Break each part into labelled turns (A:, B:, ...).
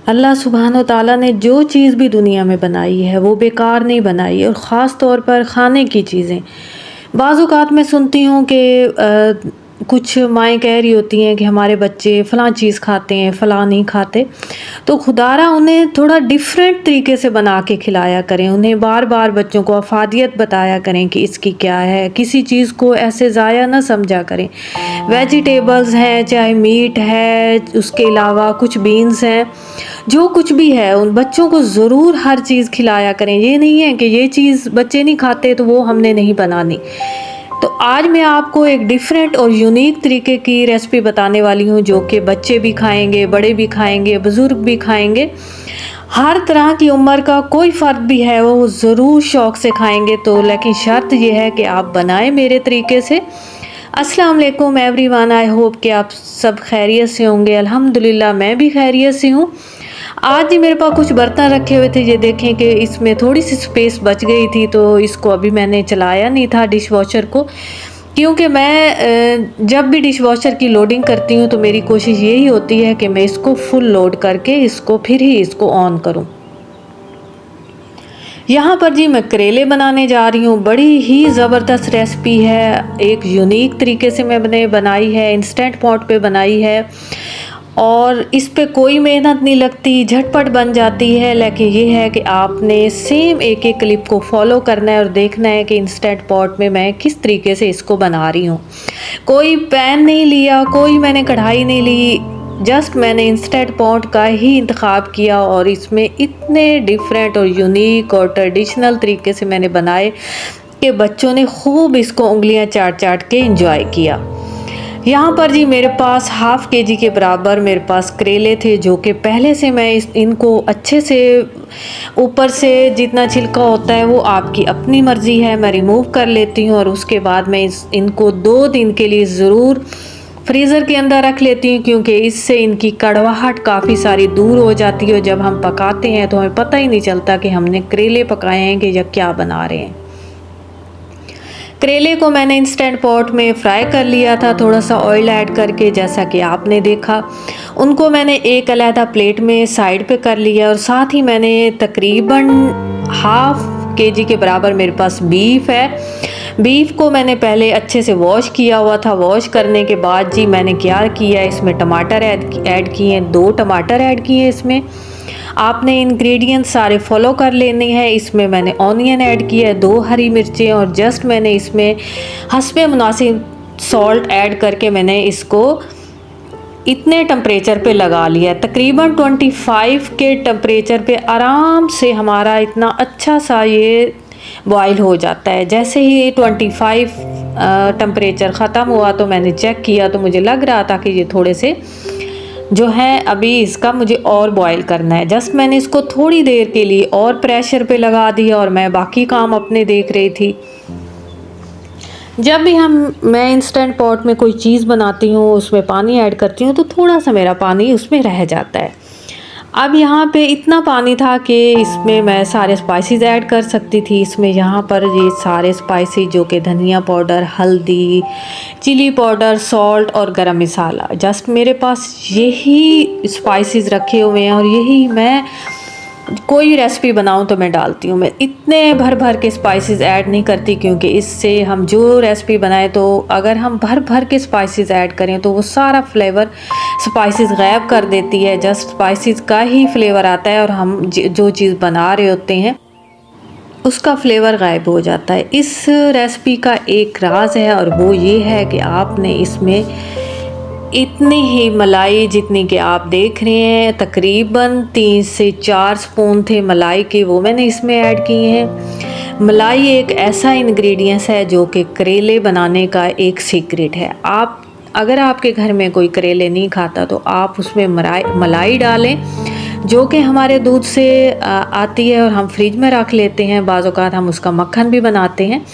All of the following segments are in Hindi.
A: अल्लाह सुब्हान व तआला ने जो चीज़ भी दुनिया में बनाई है वो बेकार नहीं बनाई है, और ख़ास तौर पर खाने की चीज़ें। बाज़ औक़ात मैं सुनती हूँ कि कुछ माएँ कह रही होती हैं कि हमारे बच्चे फ़लाँ चीज़ खाते हैं, फ़लाँ नहीं खाते। तो खुदारा उन्हें थोड़ा डिफ़रेंट तरीके से बना के खिलाया करें, उन्हें बार-बार बच्चों को अफ़ादियत बताया करें कि इसकी क्या है, किसी चीज़ को ऐसे ज़ाया ना समझा करें। वेजिटेबल्स हैं, चाहे मीट है, उसके अलावा कुछ बीन्स हैं, जो कुछ भी है उन बच्चों को ज़रूर हर चीज़ खिलाया करें। ये नहीं है कि ये चीज़ बच्चे नहीं खाते तो वो हमने नहीं बनानी। तो आज मैं आपको एक डिफ़रेंट और यूनिक तरीके की रेसिपी बताने वाली हूँ, जो कि बच्चे भी खाएँगे, बड़े भी खाएँगे, बुज़ुर्ग भी खाएँगे। हर तरह की उम्र का कोई फ़र्द भी है वो ज़रूर शौक़ से खाएँगे, तो लेकिन शर्त ये है कि आप बनाएँ मेरे तरीके से। अस्सलाम वालेकुम एवरीवन, आई होप कि आप सब खैरियत से होंगे। अल्हम्दुलिल्लाह मैं भी खैरियत से हूँ। आज ही मेरे पास कुछ बर्तन रखे हुए थे, ये देखें कि इसमें थोड़ी-सी स्पेस बच गई थी, तो इसको अभी मैंने चलाया नहीं था डिश वॉशर को, क्योंकि मैं जब भी डिश वॉशर की लोडिंग करती हूँ तो मेरी कोशिश यही होती है कि मैं इसको फुल लोड करके इसको फिर ही इसको ऑन करूँ। यहाँ पर जी मैं करेले बनाने जा रही हूँ। बड़ी ही ज़बरदस्त रेसिपी है, एक यूनिक तरीके से मैंने बनाई है, इंस्टेंट पॉट पे बनाई है और इस पे कोई मेहनत नहीं लगती, झटपट बन जाती है। लेकिन ये है कि आपने सेम एक-एक क्लिप को फॉलो करना है और देखना है कि इंस्टेंट पॉट में मैं किस तरीके से इसको बना रही हूँ। कोई पैन नहीं लिया, कोई मैंने कढ़ाई नहीं ली, जस्ट मैंने इंस्टेंट पॉट का ही इंतखाब किया और इसमें इतने डिफरेंट और यूनिक और ट्रेडिशनल तरीके से मैंने बनाए कि बच्चों ने खूब इसको उंगलियां चाट-चाट के एंजॉय किया। यहाँ पर जी मेरे पास हाफ़ केजी के बराबर मेरे पास करेले थे, जो कि पहले से मैं इनको अच्छे से ऊपर से जितना छिलका होता है वो आपकी अपनी मर्ज़ी है, मैं रिमूव कर लेती हूँ और उसके बाद मैं इनको 2 दिन के लिए ज़रूर फ्रीज़र के अंदर रख लेती हूँ, क्योंकि इससे इनकी कड़वाहट काफ़ी सारी दूर हो जाती है। जब हम पकाते हैं तो हमें पता ही नहीं चलता कि हमने करेले पकाए हैं कि या क्या बना रहे हैं। करेले को मैंने इंस्टेंट पॉट में फ्राई कर लिया था, थोड़ा सा ऑयल ऐड करके, जैसा कि आपने देखा। उनको मैंने एक अलहदा प्लेट में साइड पे कर लिया और साथ ही मैंने तकरीबन हाफ़ केजी के बराबर मेरे पास बीफ है। बीफ को मैंने पहले अच्छे से वॉश किया हुआ था। वॉश करने के बाद जी मैंने क्या किया, इसमें टमाटर ऐड किए हैं, 2 टमाटर ऐड किए इसमें। आपने इंग्रेडिएंट्स सारे फॉलो कर लेने हैं। इसमें मैंने ऑनियन ऐड किया है, 2 हरी मिर्चें और जस्ट मैंने इसमें हस्बे मुनासिब सॉल्ट ऐड करके मैंने इसको इतने टेम्परेचर पे लगा लिया। तकरीबन 25 के टेम्परेचर पे आराम से हमारा इतना अच्छा सा ये बॉयल हो जाता है। जैसे ही 25 टेम्परेचर ख़त्म हुआ तो मैंने चेक किया, तो मुझे लग रहा था कि ये थोड़े से जो है अभी इसका मुझे और बॉयल करना है। जस्ट मैंने इसको थोड़ी देर के लिए और प्रेशर पे लगा दिया और मैं बाकी काम अपने देख रही थी। जब भी मैं इंस्टेंट पॉट में कोई चीज़ बनाती हूँ, उसमें पानी ऐड करती हूँ, तो थोड़ा सा मेरा पानी उसमें रह जाता है। अब यहाँ पे इतना पानी था कि इसमें मैं सारे स्पाइसेस ऐड कर सकती थी। इसमें यहाँ पर ये सारे स्पाइसेस जो कि धनिया पाउडर, हल्दी, चिली पाउडर, सॉल्ट और गरम मसाला, जस्ट मेरे पास यही स्पाइसेस रखे हुए हैं और यही मैं कोई रेसिपी बनाऊं तो मैं डालती हूँ। मैं इतने भर भर के स्पाइसेस ऐड नहीं करती, क्योंकि इससे हम जो रेसिपी बनाएं तो अगर हम भर भर के स्पाइसेस ऐड करें तो वो सारा फ्लेवर स्पाइसेस गायब कर देती है। जस्ट स्पाइसेस का ही फ्लेवर आता है और हम जो चीज़ बना रहे होते हैं उसका फ्लेवर गायब हो जाता है। इस रेसिपी का एक राज है और वो ये है कि आपने इसमें इतनी ही मलाई, जितनी कि आप देख रहे हैं, तकरीबन 3 से 4 स्पून थे मलाई के, वो मैंने इसमें ऐड किए हैं। मलाई एक ऐसा इंग्रेडिएंट्स है जो कि करेले बनाने का एक सीक्रेट है। अगर आपके घर में कोई करेले नहीं खाता तो आप उसमें मलाई डालें, जो कि हमारे दूध से आती है और हम फ्रिज में रख लेते हैं। बाज़ औक़ात हम उसका मक्खन भी बनाते हैं।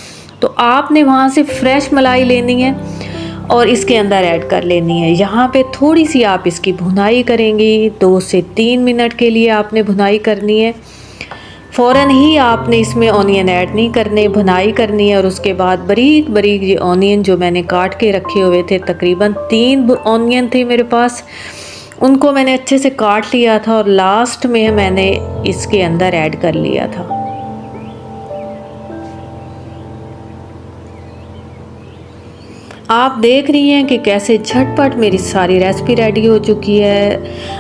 A: तो आपने वहाँ से फ्रेश मलाई लेनी है और इसके अंदर ऐड कर लेनी है। यहाँ पे थोड़ी सी आप इसकी भुनाई करेंगी, 2 से 3 मिनट के लिए आपने भुनाई करनी है। फ़ौरन ही आपने इसमें ऑनियन ऐड नहीं करने, भुनाई करनी है। और उसके बाद बारीक बारीक ये ऑनियन जो मैंने काट के रखे हुए थे, तकरीबन 3 ऑनियन थे मेरे पास, उनको मैंने अच्छे से काट लिया था और लास्ट में मैंने इसके अंदर ऐड कर लिया था। आप देख रही हैं कि कैसे झटपट मेरी सारी रेसिपी रेडी हो चुकी है।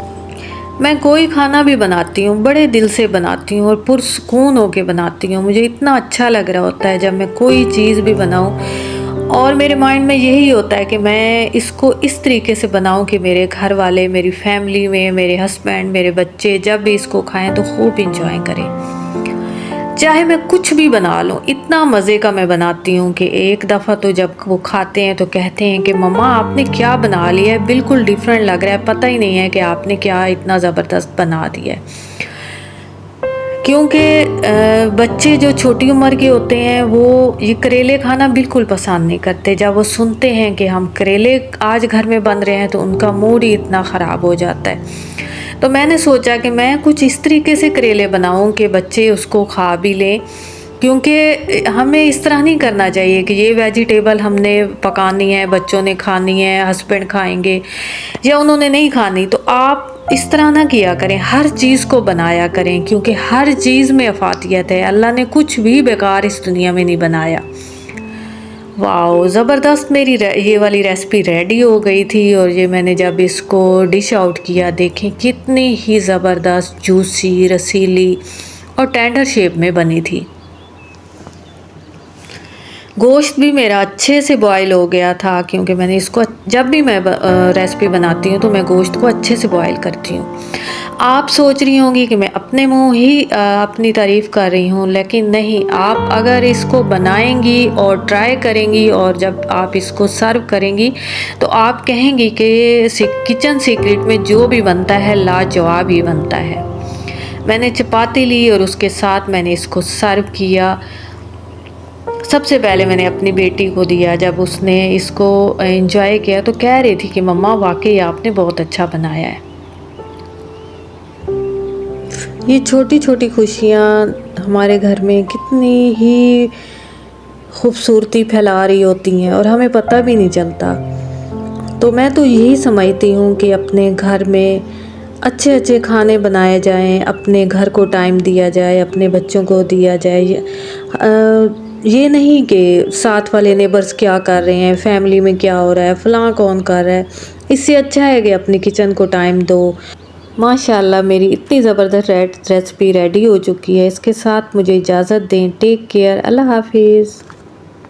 A: मैं कोई खाना भी बनाती हूँ बड़े दिल से बनाती हूँ और पुरसुकून होके बनाती हूँ। मुझे इतना अच्छा लग रहा होता है जब मैं कोई चीज़ भी बनाऊँ, और मेरे माइंड में यही होता है कि मैं इसको इस तरीके से बनाऊँ कि मेरे घर वाले, मेरी फैमिली में मेरे हस्बैंड, मेरे बच्चे जब भी इसको खाएं तो खूब इंजॉय करें। चाहे मैं कुछ भी बना लूँ, इतना मज़े का मैं बनाती हूँ कि एक दफ़ा तो जब वो खाते हैं तो कहते हैं कि मम्मा आपने क्या बना लिया है, बिल्कुल डिफरेंट लग रहा है, पता ही नहीं है कि आपने क्या इतना ज़बरदस्त बना दिया है। क्योंकि बच्चे जो छोटी उम्र के होते हैं वो ये करेले खाना बिल्कुल पसंद नहीं करते। जब वो सुनते हैं कि हम करेले आज घर में बन रहे हैं तो उनका मूड ही इतना ख़राब हो जाता है। तो मैंने सोचा कि मैं कुछ इस तरीके से करेले बनाऊं कि बच्चे उसको खा भी लें, क्योंकि हमें इस तरह नहीं करना चाहिए कि ये वेजिटेबल हमने पकानी है, बच्चों ने खानी है, हस्बैंड खाएंगे या उन्होंने नहीं खानी। तो आप इस तरह ना किया करें, हर चीज़ को बनाया करें, क्योंकि हर चीज़ में अफादियत है। अल्लाह ने कुछ भी बेकार इस दुनिया में नहीं बनाया। वाओ, ज़बरदस्त मेरी ये वाली रेसिपी रेडी हो गई थी। और ये मैंने जब इसको डिश आउट किया, देखें कितनी ही ज़बरदस्त जूसी, रसीली और टेंडर शेप में बनी थी। गोश्त भी मेरा अच्छे से बॉयल हो गया था, क्योंकि मैंने इसको जब भी मैं रेसिपी बनाती हूँ तो मैं गोश्त को अच्छे से बॉयल करती हूँ। आप सोच रही होंगी कि मैं अपने मुँह ही अपनी तारीफ़ कर रही हूँ, लेकिन नहीं, आप अगर इसको बनाएंगी और ट्राई करेंगी और जब आप इसको सर्व करेंगी तो आप कहेंगी कि किचन सीक्रेट में जो भी बनता है लाजवाब ही बनता है। मैंने चपाती ली और उसके साथ मैंने इसको सर्व किया। सबसे पहले मैंने अपनी बेटी को दिया। जब उसने इसको एंजॉय किया तो कह रही थी कि मम्मा वाकई आपने बहुत अच्छा बनाया है। ये छोटी छोटी खुशियाँ हमारे घर में कितनी ही खूबसूरती फैला रही होती हैं और हमें पता भी नहीं चलता। तो मैं तो यही समझती हूँ कि अपने घर में अच्छे अच्छे खाने बनाए जाएं, अपने घर को टाइम दिया जाए, अपने बच्चों को दिया जाए। ये नहीं कि साथ वाले नेबर्स क्या कर रहे हैं, फैमिली में क्या हो रहा है, फ़लाँ कौन कर रहा है। इससे अच्छा है कि अपनी किचन को टाइम दो। माशाल्लाह मेरी इतनी ज़बरदस्त रेसिपी रेडी हो चुकी है। इसके साथ मुझे इजाज़त दें। Take care. अल्लाह हाफिज़।